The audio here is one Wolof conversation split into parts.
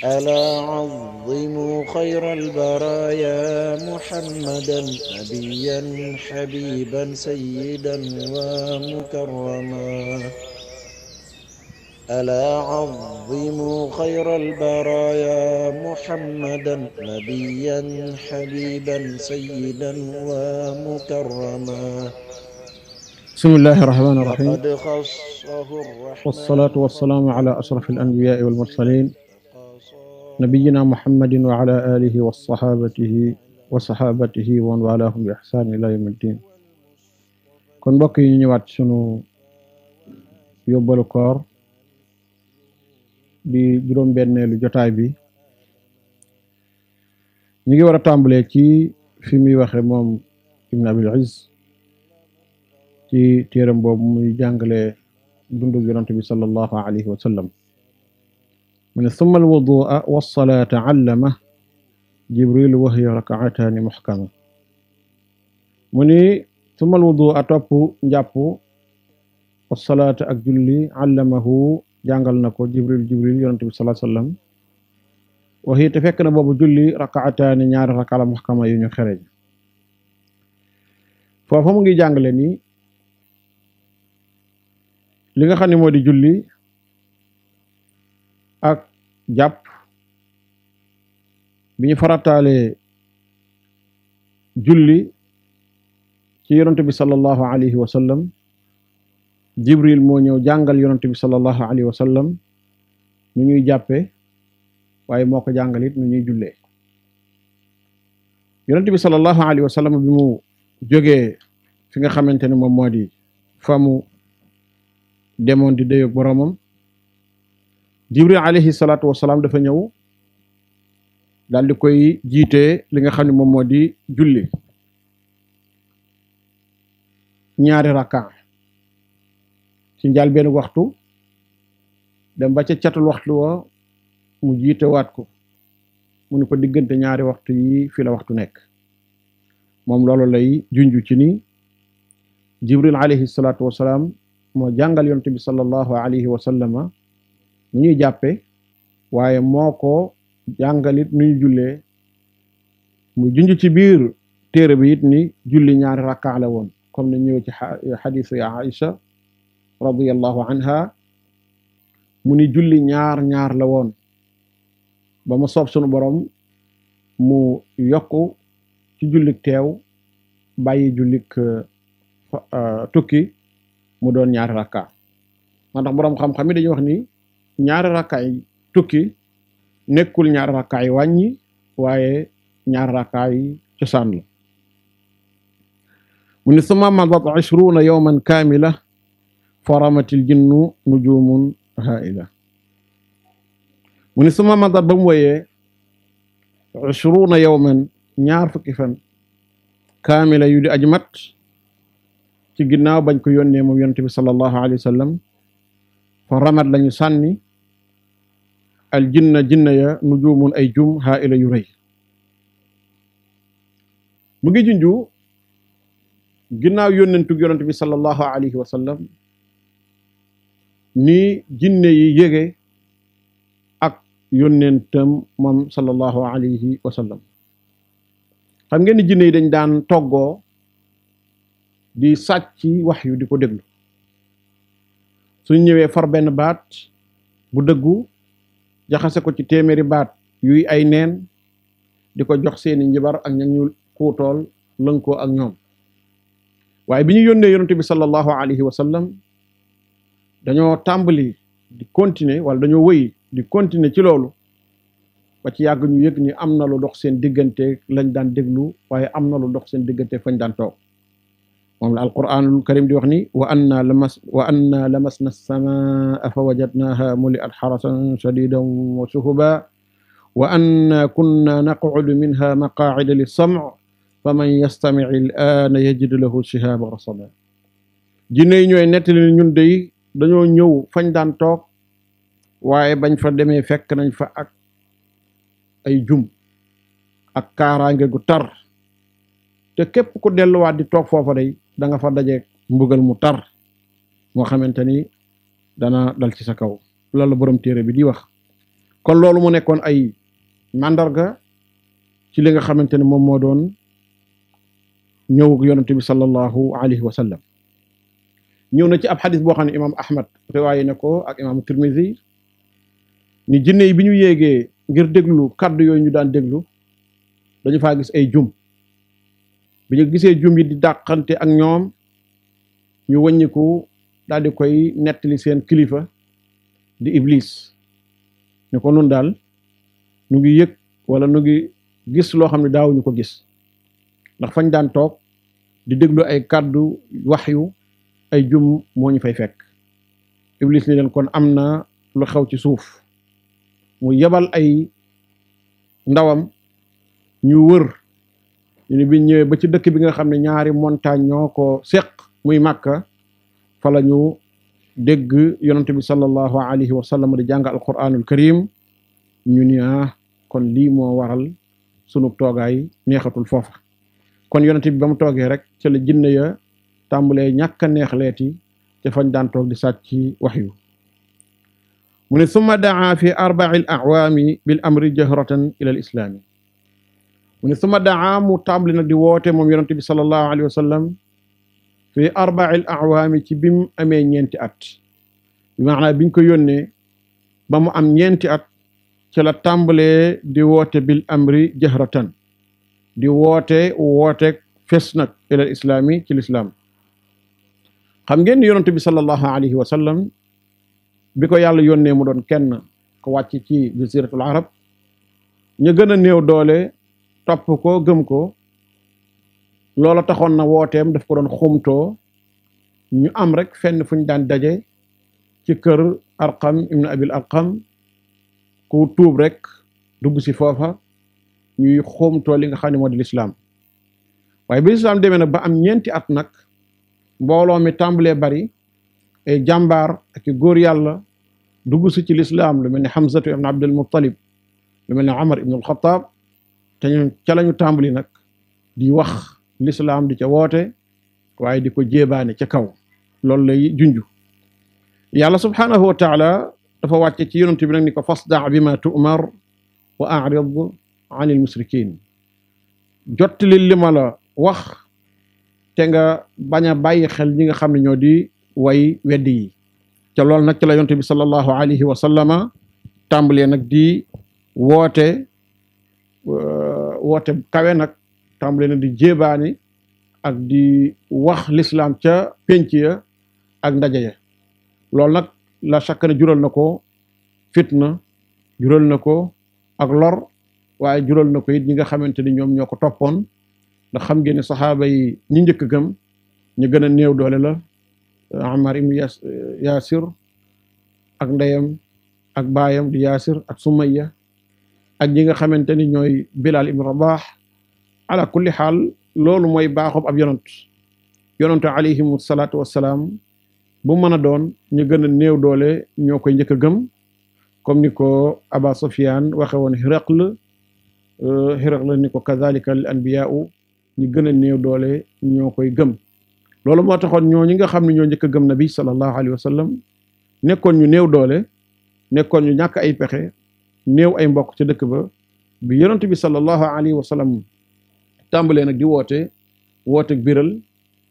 ألا عظموا خير البرايا محمدا نبيا حبيبا سيدا ومكرما ألا عظموا خير البرايا محمدا نبيا حبيبا سيدا ومكرما بسم الله الرحمن الرحيم لقد خصه الرحمن والصلاة والسلام على أشرف الأنبياء والمرسلين نبينا محمد وعلى آله وصحابته ومن والاهم بإحسان إلى يوم الدين kon mbokk yi ñu ñëwaat sunu yóbbalu koor di juróom-benneelu jotaay bi ñu ngi war a tàmbalee ci fi muy waxe moom Ibn Abil Izz ci téeram boobu muy jàngale dundu yonent bi sallallahu alayhi wa sallam mu ne summa alwudua walsalata allama jibril wa hiya rakaataani muxkama mu ni summa alwudua topp njàpp walsalata ak julli allamahu jàngal na ko jibril yonent bi sallallahu alayhi wa sallam wa hiya te fekk na boobu julli rakaataani ñaari rakala muxkama yu ñu xereñ foofa mu ngi jàngale ni li nga xam ne moo di julli ak jàpp bi ñu farataalee julli ci yonent bi sallallahu alayhi wa sallam jibril moo ñëw jàngal yonent bi sallallahu alayhi wa sallam nu ñuy jàppe waaye moo ko jàngal it nu ñuy jullee yonent bi sallallahu alayhi wa sallam bi mu jógee fi nga xamante ne moom moo di fa mu demoon di déyoog boroomam jibril alayhi salaatu wasalaam dafa ñëw daal di koy jiite li nga xam ne moom moo di julli ñaari rakka ci njaal benn waxtu dem ba ca catul waxtu wa mu jiite waat ko mu ni ko diggante ñaari waxtu yi fi la waxtu nekk moom loolu lay junju ci ni jibril alayhi salaatu wasalaam moo jàngal yonent bi sallallahu alayhi wa sallama nu ñuy jàppe waaye moo ko jàngalit nu ñu jullee mu junj ci biir téere bi it ni julli ñaari rakka la woon comme ne ñëw ci xadiisu ya Aïcha radiyallahu anha mu ni julli ñaar la woon ba mu soob sunu borom mu yokku ci jullik teew bàyyi jullik tukki mu doon ñaari rakka moo tax boroom xam-xam yi dañuy wax ni ñaari rakkaay tukki nekkul ñaari rakkaay wàññi waaye ñaari rakkaay cosaan la mu ni summa madat 20 yawman kaamila faramatil jinnu nujumun haila mu ni summa madat ba mu woyee 20 yawman ñaar fukki fan kaamila yu di aji mat ci ginnaaw bañ ko yónnee moom yonent bi sallallahu alayhi wa sallam fa ramat lañu sànni al jinna ya nujumun ay jum haila yu rëy mu ngi junju ginnaaw yónnentug yonent bi sallallahu alayhi wa sallam ni jinne yi yége ak yónnentam moom sallallahu alayhi wa sallam xam ngeen ni jinne yi dañ daan toggoo di sàcc wax yu di ko déglu suñ ñëwee far benn baat bu dëggu jaxase ko ci téeméeri baat yuy ay neen di ko jox seeni njibar ak ña ñu kuutool lënkoo ak ñoom waaye bi ñu yónnee yonent bi sallallahu alayhi wa sallam dañoo tàmbali di continuer wala dañoo wëy di continuer ci loolu ba ci yàgg ñu yëg ni am na lu dox seen diggante lañ daan déglu waaye am na lu dox seen diggante fañ daan toog moom la alquranul karim di wax ni wa anna lamasna as-samaa fa wajadnaha muli'at harasan shadidan wa shuhuba wa anna kunna naq'udu minha maqa'ida lis-sam' faman yastami' al-ana yajid lahu shihaban rasada jinne yi ñooy nettali ñun dey dañoo ñëw fañ daan toog waaye bañ fa demee fekk nañ fa ak ay jum ak kaaraange gu tar te képp ku delluwaat di toog foofa day da nga fa dajeeg mbugal mu tar moo xamante ni dana dal ci sa kaw loolu la borom téere bi di wax kon loolu mu nekkoon ay mandarga ci li nga xamante ne moom moo doon ñëw yonent bi sallallahu alayhi wa sallam. ñëw na ci ab xadis boo xam ne imam Ahmad riwaaye na ko ak imam Tirmidhi ni jinne yi bi ñu yéegee ngir déglu kaddu yooyu ñu daan déglu dañu faa gis ay jum. bi ñu gisee jum yi di dàqante ak ñoom ñu wàññiku daal di koy nettali seen kilifa di Iblis ne ko nun daal nu ngi yëg wala nu ngi gis loo xam ne daawuñu ko gis ndax fañ daan toog di déglu ay kaddu waxyu ay jum moo ñu fay fekk. Iblis ni leen kon am na lu xew ci suuf mu yebal ay ndawam ñu wër ñu ne biñ ñëwee ba ci dëkk bi nga xam ne ñaari montagne ñoo ko seq muy Makka fa la ñu dégg yonent bi sallallahu alayhi wa sallam di jàng alquranul karim ñu ni kon lii moo waral sunu toogaay neexatul foofa. kon yonent bi ba mu toogee rek ca la jinne ya tàmbalee ñàkk a neexleeti te fañ daan toog di sàcc ci waxyu. mu ne summa daa fi arba'i al-a'waami bil amri jahratan ila al islaami. mu ne summa daa mu tàmbali nag di woote moom yonent bi sallallahu alayhi wa sallam fi arba'i al-a'waami ci bim amee ñeenti at. bi maanaam biñ ko yónnee ba mu am ñeenti at ci la tàmbalee di woote bil amri jahratan di woote fes nag ila al islaami ci lislaam. xam ngeen ni yonent bi sallallahu alayhi wa sallam bi ko yàlla yónnee mu doon kenn ko wàcc ci jaziratul arab ñu gën a néew doole topp ko gëm ko loola taxoon na wooteem daf ko doon xumtoo ñu am rek fenn fu ñu daan daje ci kër Arqam ibn Abil Arqam ku tuub rek dugg si foofa ñuy xumtoo li nga xam ne moo di lislaam. waaye bi lislaam demee nag ba am ñeenti at nag mbooloo mi tàmbalee bari ay jàmbaar ak góor yàlla dugg si ci lislaam lu mel ne Hamzatu ibn Abdul Muttalib lu mel ne Umar ibn al-Khattab te ñu ca lañu tàmbali nag di wax lislaam di ca woote waaye di ko jéebaane ca kaw. loolu lay junju. yàlla subhanahu wa taala dafa wàcce ci yonent bi nag ni ko fasda' bima tu'mar wa a'rid 'anil mushrikin. jottali li ma la wax te nga bañ a bàyyi xel ñi nga xam ne ñoo di way weddi yi. ca loolu nag ci la yonent bi sallallahu alayhi wa sallama tàmbalee nag di woote kawe nag tàmbalee nag di jéebaani ak di wax lislaam ca pénc ya ak ndaje ya. loolu nag la chaque ne jural na ko fitna, jural na ko ak lor, waaye jural na ko it ñi nga xamante ni ñoom ñoo ko toppoon. ndax xam ngeen ne saxaaba yi ñi njëkk gëm ñu gën a néew doole la Ammar ibn Yaasir ak ndeyam ak baayam di Yaasir ak Sumayya ak ñi nga xamante ni ñooy Bilal ibn Rabah. ala kulli xaal loolu mooy baaxob ab yonantu alayhimu salaatu wassalaam bu mën a doon ñu gën a néew doole ñoo koy njëkk a gëm, comme ni ko Aba Sufyaan waxe woon Hiraql ni ko kazalika al anbiyaa'u ñu gën a néew doole ñoo koy gëm. loolu moo taxoon ñoo ñi nga xam ne ñoo njëkk a gëm nabi sallallahu alayhi wa sallam nekkoon ñu néew doole, nekkoon ñu ñàkk ay pexe, néew ay mbokk ca dëkk ba. bi yonent bi sallallahu alayhi wa sallam tàmbalee nag di woote biral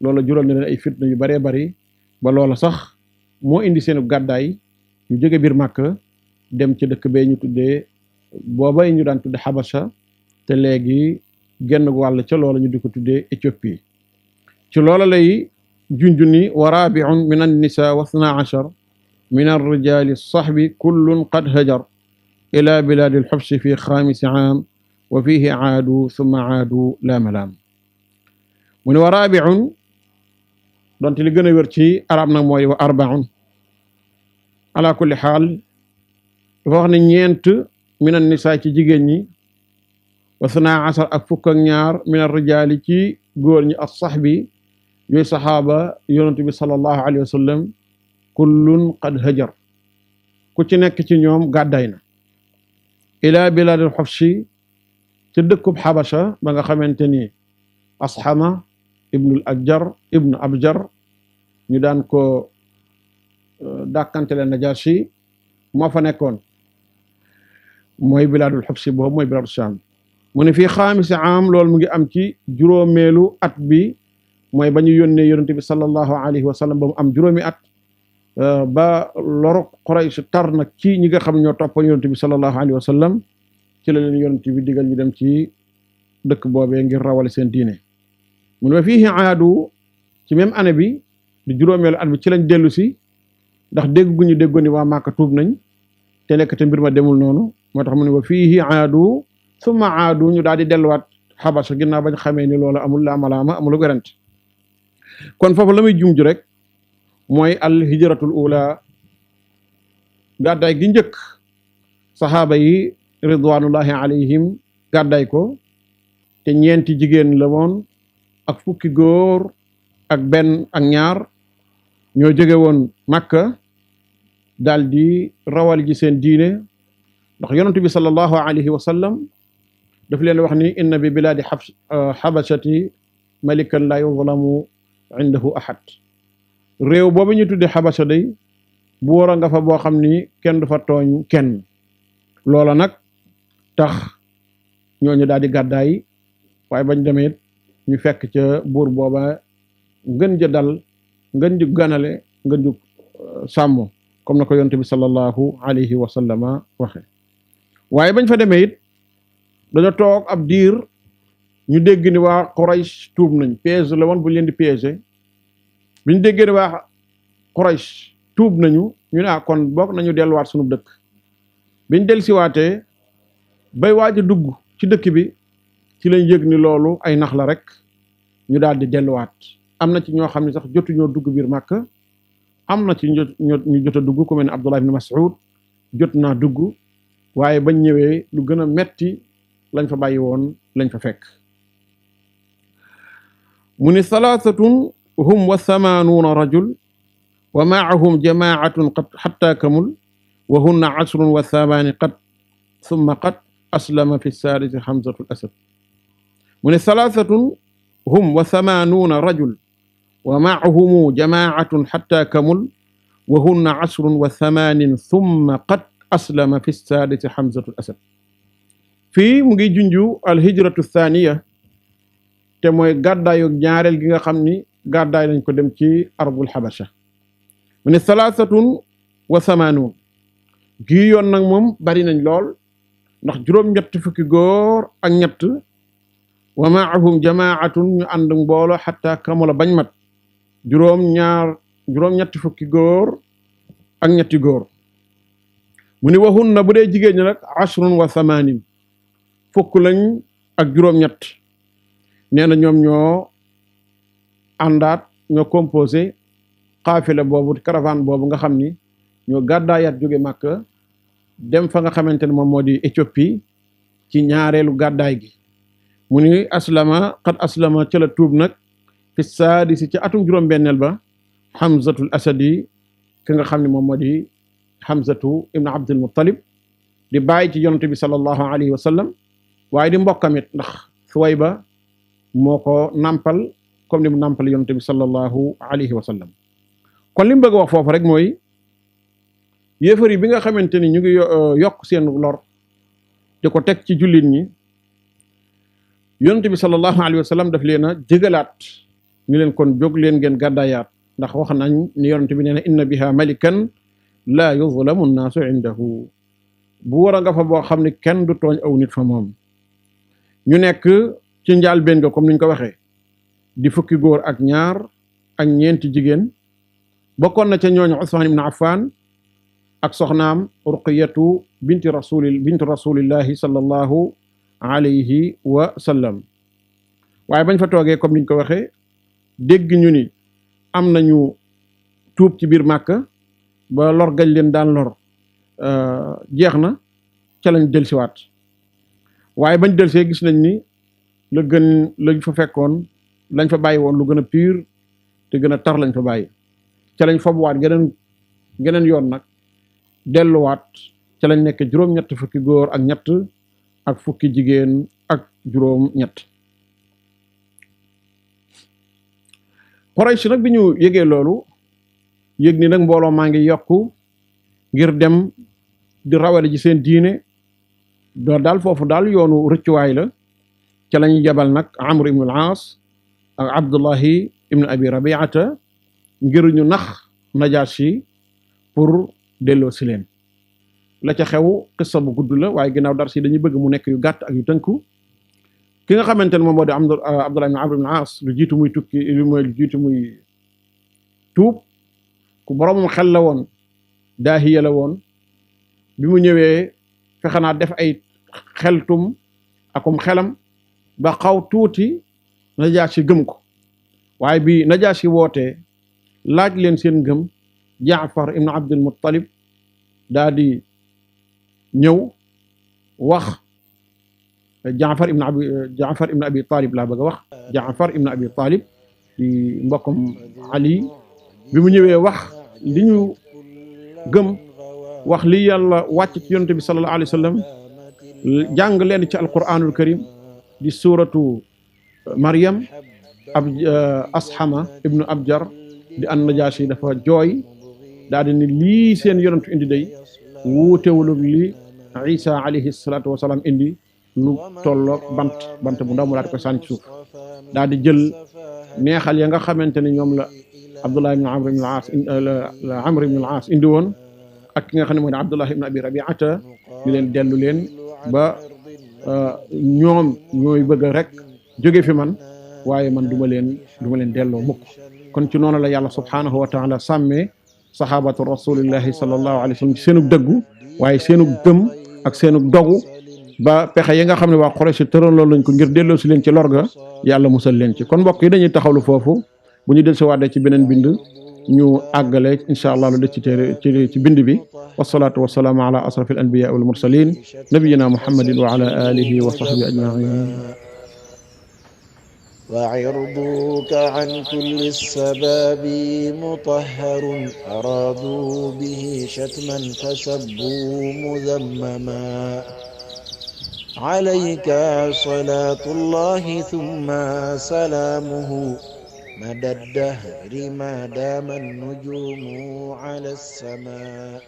loola jural na leen ay fitna yu baree bari ba loola sax moo indi seenu gàddaay ñu jóge biir Màkka dem ci dëkk bee ñu tuddee booba ñu daan tudde Habasha te léegi genn wàll ca loola ñu di ko tuddee Éthiopie. ci loola lay junjuni wa rabi'un min an-nisa wa 12 min ar-rijali as-sahbi kullun qad hajar ila biladi al-hubshi fi khamis 'am wa fihi aadu thumma aadu la malaam. mu ne wa rabi'un donte li gën a wér ci arab nag mooy wa arba'un. ala kulli xaal dafa wax ne ñeent min an-nisaa ci jigéen ñi wa 12 ak fukk ak ñaar min ar-rijaali ci góor ñi as-sahbi yooyu saxaaba yonent bi sallallahu alayhi wa sallam kullun qad hajar ku ci nekk ci ñoom gàdday na ila bilaad al-hubshi ci dëkkub Habasha ba nga xamante ni Ashama ibnul Abjar ñu daan ko dàkkantele Najashi moo fa nekkoon. mooy bilaadul xabsi boobu mooy bilaadu Shaam mu ne fii xaamisi am loolu mu ngi am ci juróomeelu at bi mooy ba ñu yónnee yonente bi sallallahu alayhi wa sallam ba mu am juróomi at ba loru Quraysh tar nag ci ñi nga xam ñoo toppoon yonente bi sallallahu alayhi wa sallam ci la leen yonente bi digal ñu dem ci dëkk boobee ngir rawale seen diine mu ne fii aadu ci même année bi di juróomeelu at bi ci lañ dellu si ndax dégg gu ñu déggoon ni waa Màkka tuub nañ te nekk te mbir ma demul noonu moo tax mu ne wa fiihi aadu summa aadu ñu daal di delluwaat xabasa ginnaaw bañ xamee ni loolu amul la malaama amul werante kon foofu la muy jumju rek mooy al hijratul ula gàddaay gi njëkk saxaaba yi ridwanullahi alayhim gàddaay ko te ñeenti jigéen la woon ak fukki góor ak benn ak ñaar ñoo jóge woon Makka daal di rawal ji seen diine ndax yonent bi sallallahu alayhi wa sallam daf leen wax ni inna bi bilaadi xabashati malikan la yuzlamu indahu ahad réew boobu ñu tudde xabasha day bu war a nga fa boo xam ni kenn du fa tooñ kenn loola nag tax ñooñu daal di gàddaay waaye bañ demee ñu fekk ca buur booba ngën ja dal ngën ju ganale ngën ju sàmm comme na ko yonent bi sallallahu alayhi wa sallama waxe waaye bañ fa demee it dañoo toog ab diir ñu dégg ni waa Quraysh tuub nañ piège la woon bu leen di piéger bi ñu déggee ni waa Quraysh tuub nañu ñu ne kon bokk nañu delluwaat sunu dëkk biñ dellusiwaatee bay waaj a dugg ci dëkk bi ci lañ yëg ni loolu ay nax la rek ñu daal di delluwaat am na ci ñoo xam ne sax jotuñoo dugg biir Màkka am na ci ñu jot a dugg ku mel ne Abdullah ibn Mas'ud jot naa dugg waaye bañ ñëwee lu gën a metti lañ fa bàyyi woon lañ fa fekk mu ni salaasatun hum wa thamanuuna rajul wa maahum jamaatun qad xatta kamul wa hunna asrun wa thamaani qad summa qad aslama fi saadisi Hamzatu al-Asad mu ne salaasatun hum wa thamanuuna rajul wa maahumu jamaatun xatta kamul wa hunna asrun wa thamaanin summa qad aslama fi saadisi Hamzatu al-Asad fii mu ngi junju alhijratu thaniya te mooy gàddaayu ñaareel gi nga xam ni gàddaay lañ ko dem ci ardul xabasha mu ne salaasatun wa thamanuun gii yoon nag moom bari nañ lool ndax juróom-ñett fukki góor ak ñett wa maahum jamaatun ñu ànd mboolo xataa kamula bañ mat juróom-ñetti fukki góor ak ñetti góor mu ni waxun na bu dee jigéen ñi nag ashrun wa thamaanin fukk lañ ak juróom-ñett nee na ñoom ñoo àndaat ñoo composé xaafila boobu caravane boobu nga xam ni ñoo gàddaayaat jóge Màkka dem fa nga xamante ne moom moo di Éthiopie ci ñaareelu gàddaay gi mu ni qad aslama ca la tuub nag fi saadisi ci atum juróom-benneel ba Hamzatul Asadi ki nga xam ne moom moo di Hamzatu ibn Abdul Muttalib di bàyyi ci yonent bi sallallahu alayhi wa sallam waaye di mbokkamit ndax Suwayba moo ko nampal comme ni mu nampal yonent bi sallallahu alayhi wa sallam kon li mu bëgg a wax foofu rek mooy yéefar yi bi nga xamante ni ñu ngi yokk seen lor di ko teg ci jullit ñi yonent bi sallallahu alayhi wa sallam daf leen a jégalaat ñu leen kon jóg leen ngeen gàddaayaat ndax wax nañ ni yonent bi nee na inna biha malikan laa yuzlamu nnaasu indahu bu war a nga fa boo xam ne kenn du tooñ aw nit fa moom ñu nekk ci njaal benn nga comme niñ ko waxee di fukki góor ak ñaar ak ñeenti jigéen bokkoon na ca ñooñu Usmaan ibn Affan ak soxnaam Ruqiyatu bintu rasulillahi sallallahu alayhi wa sallam waaye bañ fa toogee comme niñ ko waxee dégg ñu ni am nañu tuub ci biir Màkka ba lor gañ leen daan lor jeex na ca lañ delsiwaat waaye bañ delsee gis nañ ni la gën lañ fa fekkoon lañ fa bàyyi woon lu gën a pur te gën a tar lañ fa bàyyi ca lañ fobuwaat geneen yoon nag delluwaat ca lañ nekk juróom-ñett fukki góor ak ñett ak fukki jigéen ak juróom-ñett Quraysh nag bi ñu yëgee loolu yëg ni nag mbooloo maa ngi yokku ngir dem di rawale ji seen diine doo daal foofu daal yoonu rëccuwaay la ca la ñu jabal nag Amr ibn al-Aas ak Abdullahi ibn Abi Rabiata ngir ñu nax Najaasi pour delloo si leen. la ca xew qissa bu gudd la waaye ginnaaw dar si dañuy bëgg mu nekk yu gàtt ak yu tënku. ki nga xamante ne moom moo di Abdullah ibn Amr ibn al-As lu jiitu muy tukki lu jiitu muy tuub ku boromam xel la woon daahiya la woon bi mu ñëwee fexe naa def ay xeltum akum xelam ba xaw tuuti Najaasi gëm ko waaye bi Najaasi wootee laaj leen seen gëm Jaafar ibn Abdul Muttalib daa di ñëw wax Jaafar ibn Abi Talib laa bëgg a wax Jaafar ibn Abi Talib di mbokkam Ali bi mu ñëwee wax li ñu gëm wax li yàlla wàcc ci yonent bi sallallahu alayhi wa sallam jàng leen ci alquranul karim di suratu Maryam ab Ashama ibnu Abjar di an Najaasi dafa jooy daal di ni lii seen yonentu indi day wuutewul li Isa alayhi salaatu wasalaam indi lu tolloog bant bu ndaw mu daal di ko sànni ci suuf daal di jël neexal ya nga xamante ne ñoom la Abdullah ibn Amr ibn al-As indi woon ak ki nga xam ne mooy Abdullah ibn Abi Rabiata ñu leen dellu leen ba ñoom ñooy bëgg rek jóge fi man waaye man duma leen delloo mukk kon ci noonu la yàlla subhanahu wa taala sàmmee sahabatu rasulillahi sallallahu alayhi wa sallam ci seenug dëggu waaye seenug gëm ak seenug dogu ba pexe yi nga xam ne waa Quraysh tëraloon lañ ko ngir delloo si leen ci lorga yàlla musal leen ci kon mbokk yi dañuy taxawlu foofu bu ñu del si waatee ci beneen bind ñu àggale incha allah lu des ci téere ci bind bi wasalaatu wasalaamu ala asrafil anbiya wal mursalin nabiyina muhammadin wa ala alihi wa sahbihi ajmain وعرضك عن كل السباب مطهر أرادوا به شتما فسبوا مذمما عليك صلاة الله ثم سلامه مدى الدهر ما دام النجوم على السماء